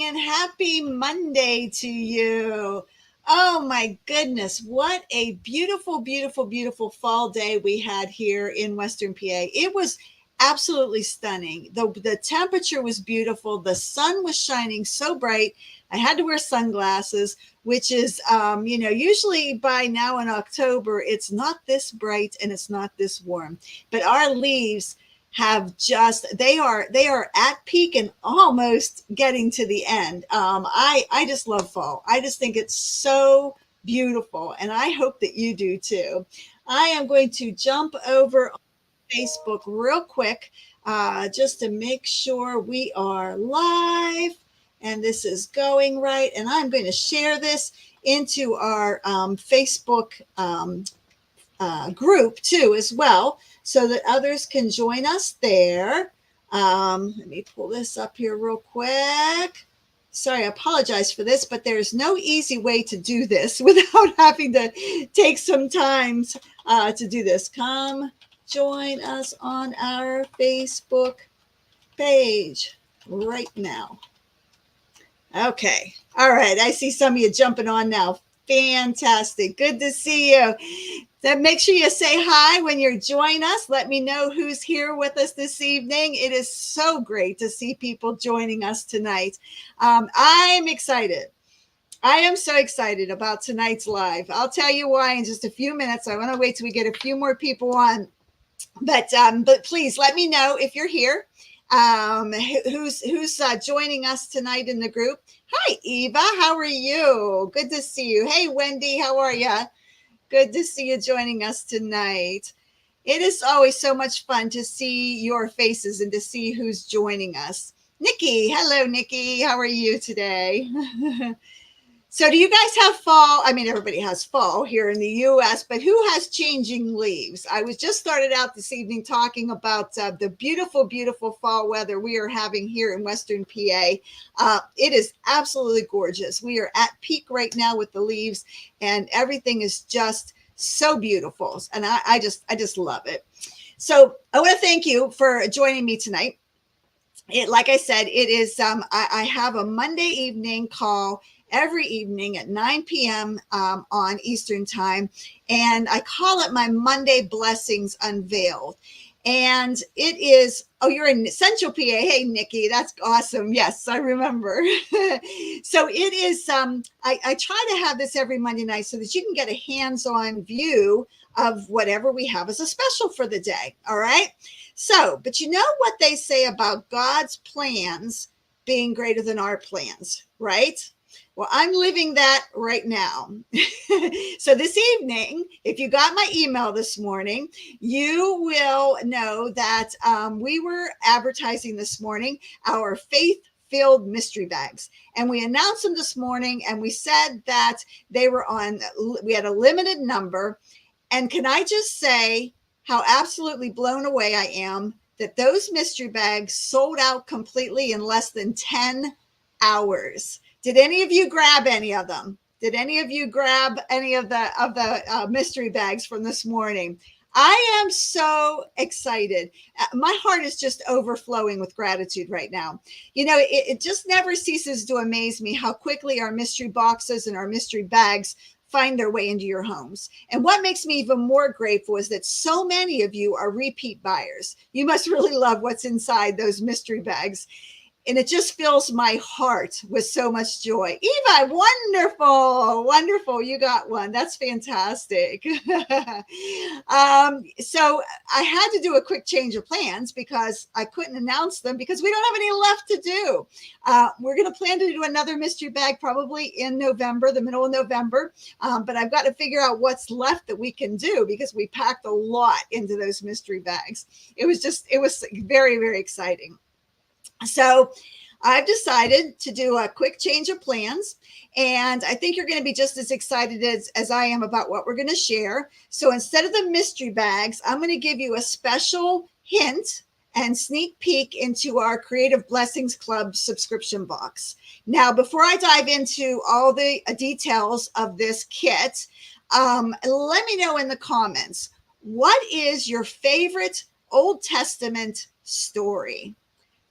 morning and happy Monday to you. Oh my goodness, what a beautiful, beautiful, beautiful fall day we had here in Western PA. It was absolutely stunning. The temperature was beautiful. The sun was shining so bright. I had to wear sunglasses, which is, usually by now in October, it's not this bright and it's not this warm. But our leaves have just they are at peak and almost getting to the end. I just love fall. I just think it's so beautiful, and I hope that you do too. I am going to jump over on Facebook real quick, just to make sure we are live and this is going right, and I'm going to share this into our Facebook group too as well, so that others can join us there. Let me pull this up here real quick. Sorry, I apologize for this, but there's no easy way to do this without having to take some time to do this. Come join us on our Facebook page right now. Okay. All right. I see some of you jumping on now. Fantastic. Good to see you. Then make sure you say hi when you join us. Let me know who's here with us this evening. It is so great to see people joining us tonight. I'm excited. I am so excited about tonight's live. I'll tell you why in just a few minutes. I want to wait till we get a few more people on. But please let me know if you're here. Who's joining us tonight in the group? Hi, Eva. How are you? Good to see you. Hey, Wendy. How are you? Good to see you joining us tonight. It is always so much fun to see your faces and to see who's joining us. Nikki. Hello, Nikki. How are you today? So do you guys have fall? I mean, everybody has fall here in the U.S., but who has changing leaves? I was just started out this evening talking about the beautiful, beautiful fall weather we are having here in Western PA. It is absolutely gorgeous. We are at peak right now with the leaves, and everything is just so beautiful. And I just love it. So I want to thank you for joining me tonight. Like I said, it is, I have a Monday evening call every evening at 9 p.m. On Eastern time. And I call it my Monday Blessings Unveiled. And it is, oh, you're in Central PA. Hey, Nikki, that's awesome. Yes, I remember. So it is, I try to have this every Monday night so that you can get a hands-on view of whatever we have as a special for the day. All right. So, but you know what they say about God's plans being greater than our plans, right? Well, I'm living that right now. So this evening, if you got my email this morning, you will know that we were advertising this morning our faith-filled mystery bags. And we announced them this morning, and we said that they were we had a limited number. And can I just say how absolutely blown away I am that those mystery bags sold out completely in less than 10 hours. Did any of you grab any of them? Did any of you grab any of the mystery bags from this morning? I am so excited. My heart is just overflowing with gratitude right now. You know, it just never ceases to amaze me how quickly our mystery boxes and our mystery bags find their way into your homes. And what makes me even more grateful is that so many of you are repeat buyers. You must really love what's inside those mystery bags. And it just fills my heart with so much joy. Eva, wonderful, wonderful. You got one. That's fantastic. So I had to do a quick change of plans because I couldn't announce them because we don't have any left to do. We're going to plan to do another mystery bag probably in November, the middle of November. But I've got to figure out what's left that we can do because we packed a lot into those mystery bags. It was very, very exciting. So I've decided to do a quick change of plans, and I think you're going to be just as excited as I am about what we're going to share. So instead of the mystery bags, I'm going to give you a special hint and sneak peek into our Creative Blessings Club subscription box. Now, before I dive into all the details of this kit, let me know in the comments, what is your favorite Old Testament story?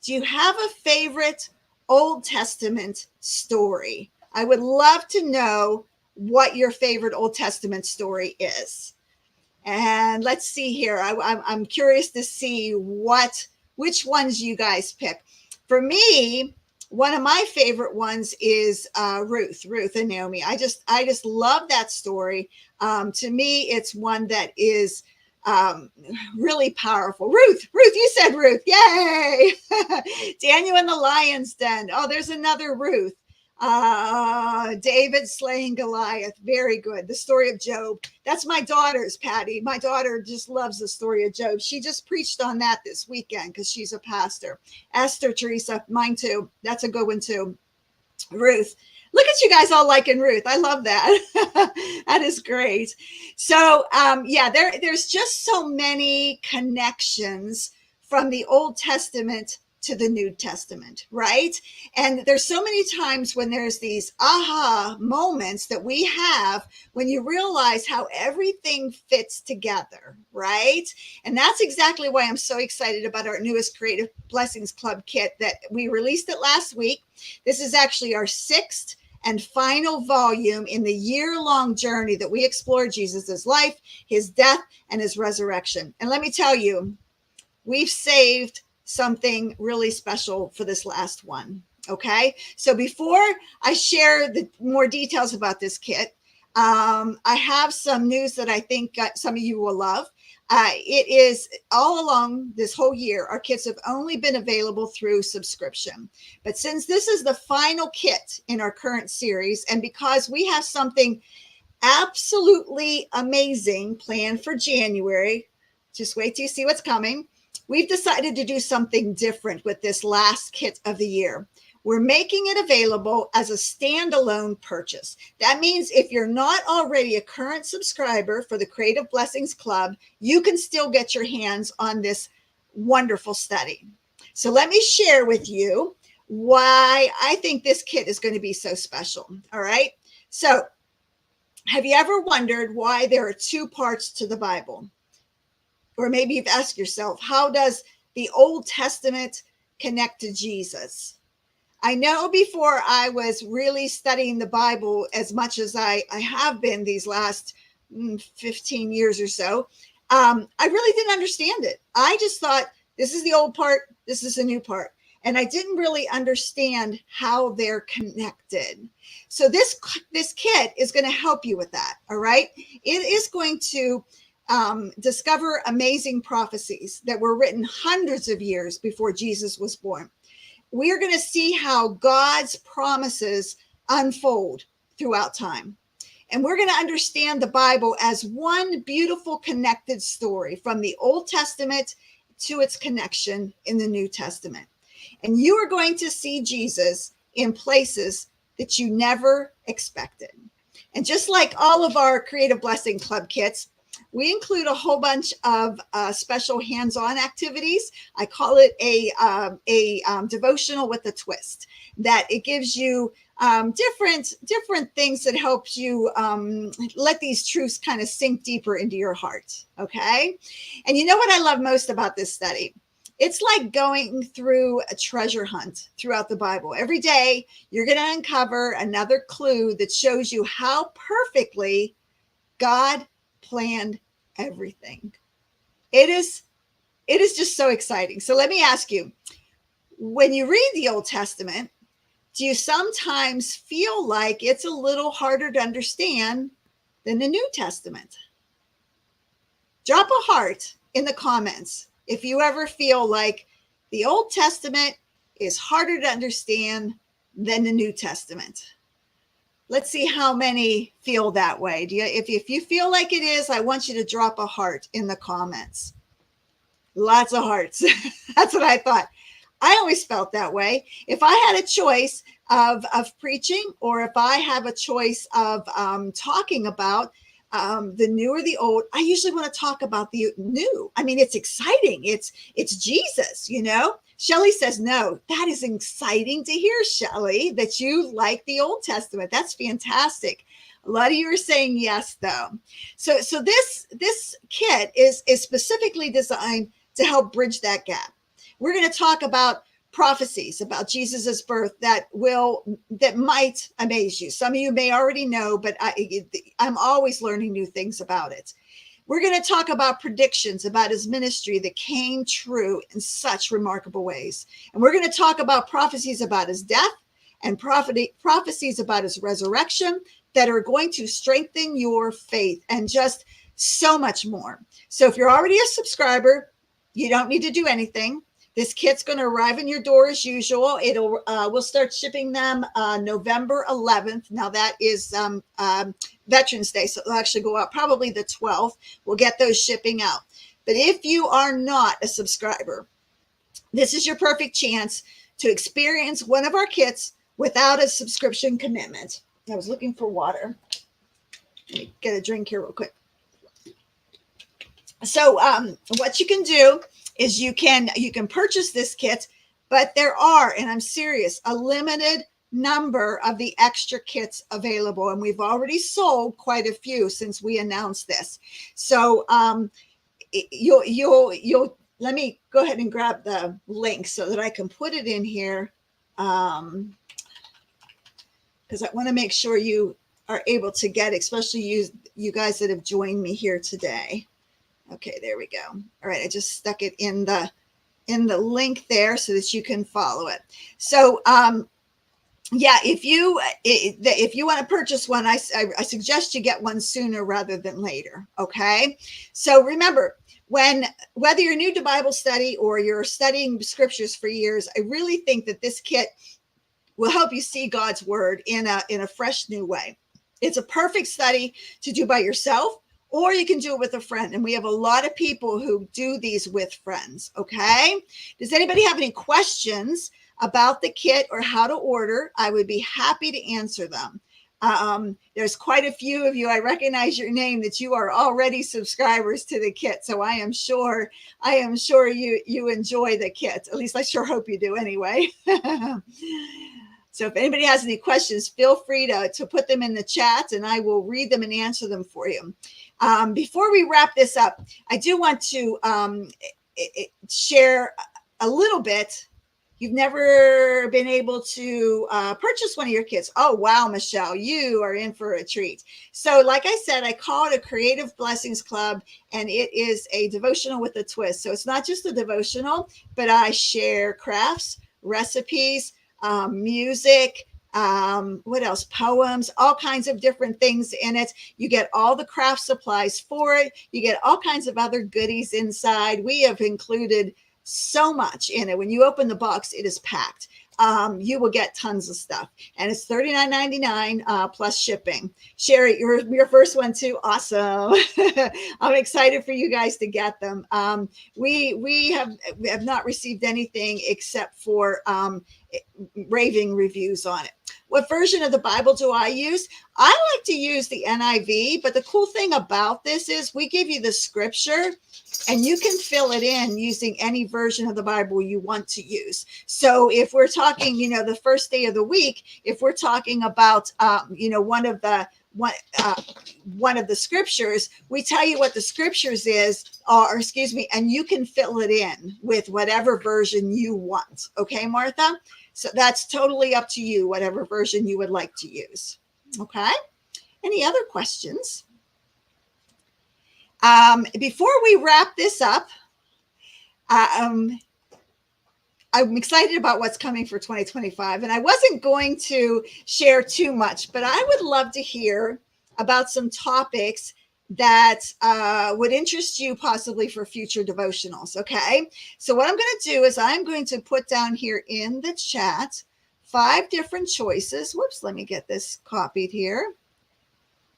Do you have a favorite Old Testament story. I would love to know what your favorite Old Testament story is. And let's see here. I'm curious to see which ones you guys pick. For me, one of my favorite ones is Ruth and Naomi. I just love that story. To me, it's one that is really powerful. Ruth, you said Ruth. Yay! Daniel in the lion's den. Oh, there's another Ruth. David slaying Goliath. Very good. The story of Job. That's my daughter's, Patty. My daughter just loves the story of Job. She just preached on that this weekend because she's a pastor. Esther, Teresa, mine too. That's a good one too. Ruth. Look at you guys all liking Ruth. I love that. That is great. So there's just so many connections from the Old Testament to the New Testament, right? And there's so many times when there's these aha moments that we have when you realize how everything fits together, right? And that's exactly why I'm so excited about our newest Creative Blessings Club kit that we released it last week. This is actually our 6th and final volume in the year-long journey that we explore Jesus's life, his death, and his resurrection. And let me tell you, we've saved something really special for this last one. Okay. So before I share the more details about this kit, I have some news that I think some of you will love. It is all along this whole year, our kits have only been available through subscription. But since this is the final kit in our current series, and because we have something absolutely amazing planned for January, just wait till you see what's coming. We've decided to do something different with this last kit of the year. We're making it available as a standalone purchase. That means if you're not already a current subscriber for the Creative Blessings Club, you can still get your hands on this wonderful study. So let me share with you why I think this kit is going to be so special. All right. So have you ever wondered why there are 2 parts to the Bible? Or maybe you've asked yourself, how does the Old Testament connect to Jesus? I know before I was really studying the Bible as much as I have been these last 15 years or so, I really didn't understand it. I just thought, this is the old part, this is the new part. And I didn't really understand how they're connected. So this kit is going to help you with that, all right? It is going to discover amazing prophecies that were written hundreds of years before Jesus was born. We are going to see how God's promises unfold throughout time. And we're going to understand the Bible as one beautiful connected story from the Old Testament to its connection in the New Testament. And you are going to see Jesus in places that you never expected. And just like all of our Creative Blessing Club kits, we include a whole bunch of special hands-on activities. I call it a devotional with a twist, that it gives you different things that helps you let these truths kind of sink deeper into your heart. Okay. And you know what I love most about this study? It's like going through a treasure hunt throughout the Bible. Every day, you're going to uncover another clue that shows you how perfectly God planned everything. It is just so exciting. So let me ask you, when you read the Old Testament, do you sometimes feel like it's a little harder to understand than the New Testament? Drop a heart in the comments if you ever feel like the Old Testament is harder to understand than the New Testament. Let's see how many feel that way. If you feel like it is, I want you to drop a heart in the comments. Lots of hearts. That's what I thought. I always felt that way. If I had a choice of preaching, or if I have a choice of talking about the new or the old, I usually want to talk about the new. I mean, it's exciting. It's Jesus, you know. Shelley says, no, that is exciting to hear, Shelley, that you like the Old Testament. That's fantastic. A lot of you are saying yes, though. So this kit is specifically designed to help bridge that gap. We're going to talk about prophecies about Jesus's birth that might amaze you. Some of you may already know, but I'm always learning new things about it. We're going to talk about predictions about his ministry that came true in such remarkable ways. And we're going to talk about prophecies about his death and prophecies about his resurrection that are going to strengthen your faith and just so much more. So if you're already a subscriber, you don't need to do anything. This kit's going to arrive in your door as usual. We'll start shipping them November 11th. Now that is Veterans Day, so they'll actually go out probably the 12th. We'll get those shipping out. But if you are not a subscriber, this is your perfect chance to experience one of our kits without a subscription commitment. I was looking for water. Let me get a drink here real quick. So what you can do is you can purchase this kit, but there are, and I'm serious, a limited number of the extra kits available, and we've already sold quite a few since we announced this. So you'll let me go ahead and grab the link so that I can put it in here, because I want to make sure you are able to get, especially you guys that have joined me here today. Okay, there we go. All right, I just stuck it in the link there so that you can follow it. So yeah, if you want to purchase one, I suggest you get one sooner rather than later. Okay, so remember, whether you're new to Bible study or you're studying scriptures for years, I really think that this kit will help you see God's word in a fresh new way. It's a perfect study to do by yourself, or you can do it with a friend. And we have a lot of people who do these with friends. Okay. Does anybody have any questions about the kit or how to order? I would be happy to answer them. There's quite a few of you. I recognize your name that you are already subscribers to the kit. So I am sure you enjoy the kit. At least I sure hope you do anyway. So if anybody has any questions, feel free to put them in the chat and I will read them and answer them for you. Before we wrap this up, I do want to share a little bit. You've never been able to purchase one of your kits. Oh, wow, Michelle, you are in for a treat. So like I said, I call it a Creative Blessings Club, and it is a devotional with a twist. So it's not just a devotional, but I share crafts, recipes, music, what else? Poems, all kinds of different things in it. You get all the craft supplies for it. You get all kinds of other goodies inside. We have included so much in it. When you open the box, it is packed. You will get tons of stuff, and it's $39.99 plus shipping. Sherry, you're your first one too. Awesome. I'm excited for you guys to get them. We have not received anything except for raving reviews on it. What version of the Bible do I use? I like to use the NIV, but the cool thing about this is we give you the scripture and you can fill it in using any version of the Bible you want to use. So if we're talking, the first day of the week, if we're talking about, one of the scriptures, we tell you what the scriptures and you can fill it in with whatever version you want. Okay, Martha? So that's totally up to you, whatever version you would like to use. Okay. Any other questions? Before we wrap this up, I'm excited about what's coming for 2025. And I wasn't going to share too much, but I would love to hear about some topics that would interest you possibly for future devotionals. Okay. So what I'm going to do is I'm going to put down here in the chat 5 different choices. Whoops. Let me get this copied here,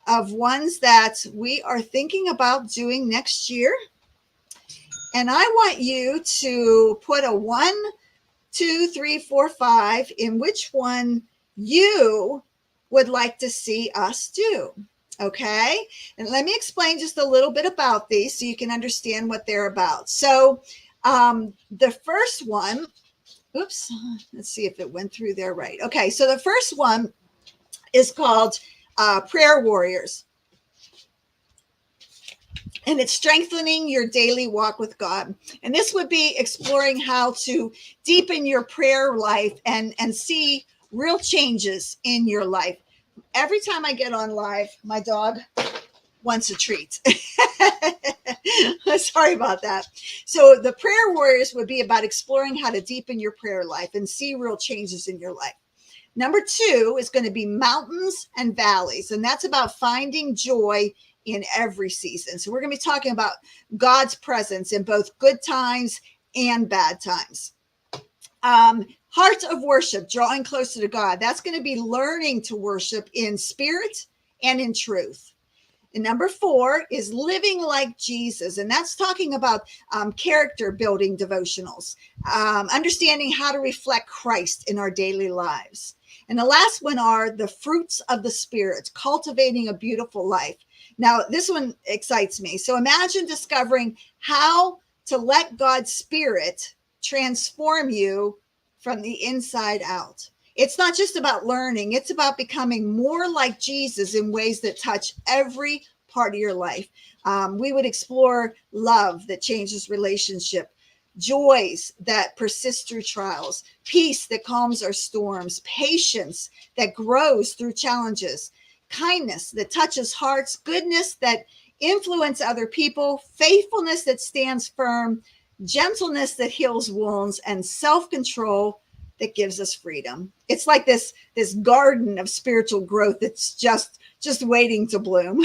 of ones that we are thinking about doing next year. And I want you to put a 1, 2, 3, 4, 5 in which one you would like to see us do. Okay. And let me explain just a little bit about these so you can understand what they're about. So the first one, oops, let's see if it went through there right. Okay. So the first one is called Prayer Warriors. And it's strengthening your daily walk with God. And this would be exploring how to deepen your prayer life and see real changes in your life. Every time I get on live, my dog wants a treat. Sorry about that. So the prayer warriors would be about exploring how to deepen your prayer life and see real changes in your life. Number 2 is going to be mountains and valleys, and that's about finding joy in every season. So we're going to be talking about God's presence in both good times and bad times. Heart of worship, drawing closer to God. That's going to be learning to worship in spirit and in truth. And number 4 is living like Jesus. And that's talking about character building devotionals, understanding how to reflect Christ in our daily lives. And the last one are the fruits of the Spirit, cultivating a beautiful life. Now, this one excites me. So imagine discovering how to let God's Spirit transform you from the inside out. It's not just about learning. It's about becoming more like Jesus in ways that touch every part of your life. We would explore love that changes relationship, joys that persist through trials, peace that calms our storms, patience that grows through challenges, kindness that touches hearts, goodness that influence other people, faithfulness that stands firm, gentleness that heals wounds, and self-control that gives us freedom. It's like this garden of spiritual growth that's just waiting to bloom.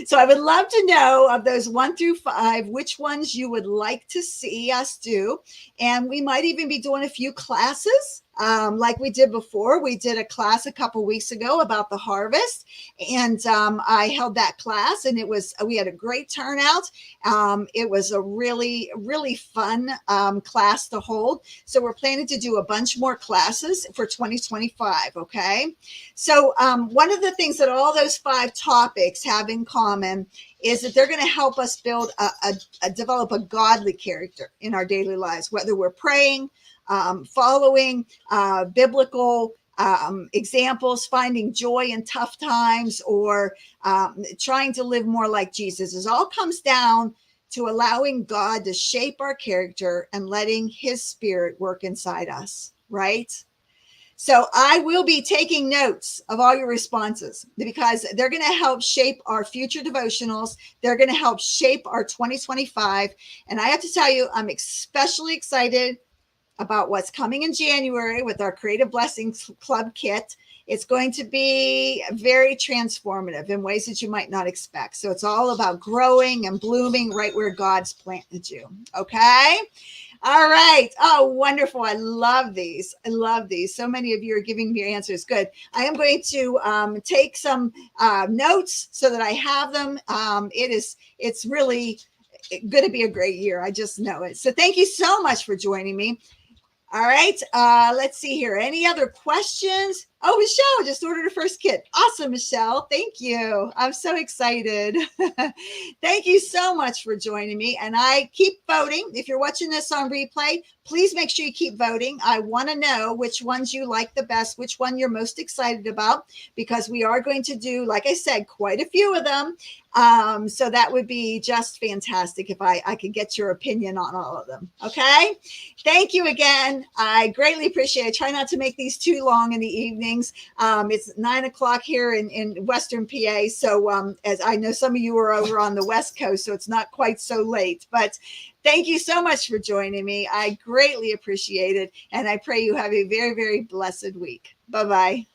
So I would love to know, of those 1 through 5, which ones you would like to see us do. And we might even be doing a few classes like we did before. We did a class a couple weeks ago about the harvest, and I held that class, and we had a great turnout. It was a really, really fun class to hold. So we're planning to do a bunch more classes for 2025. Okay. So one of the things that all those 5 topics have in common is that they're going to help us build develop a godly character in our daily lives, whether we're praying, following biblical examples, finding joy in tough times, or trying to live more like Jesus. It all comes down to allowing God to shape our character and letting his Spirit work inside us, right? So I will be taking notes of all your responses, because they're going to help shape our future devotionals. They're going to help shape our 2025. And I have to tell you, I'm especially excited about what's coming in January with our Creative Blessings Club kit. It's going to be very transformative in ways that you might not expect. So it's all about growing and blooming right where God's planted you. Okay. All right. Oh, wonderful. I love these. I love these. So many of you are giving me answers. Good. I am going to take some notes so that I have them. It's really going to be a great year. I just know it. So thank you so much for joining me. All right. Let's see here. Any other questions? Oh, Michelle just ordered her first kit. Awesome, Michelle. Thank you. I'm so excited. Thank you so much for joining me. And I keep voting. If you're watching this on replay, please make sure you keep voting. I want to know which ones you like the best, which one you're most excited about, because we are going to do, like I said, quite a few of them. So that would be just fantastic if I could get your opinion on all of them. Okay. Thank you again. I greatly appreciate it. I try not to make these too long in the evenings. It's 9:00 here in Western PA. So as I know, some of you are over on the West Coast, so it's not quite so late, but thank you so much for joining me. I greatly appreciate it. And I pray you have a very, very blessed week. Bye-bye.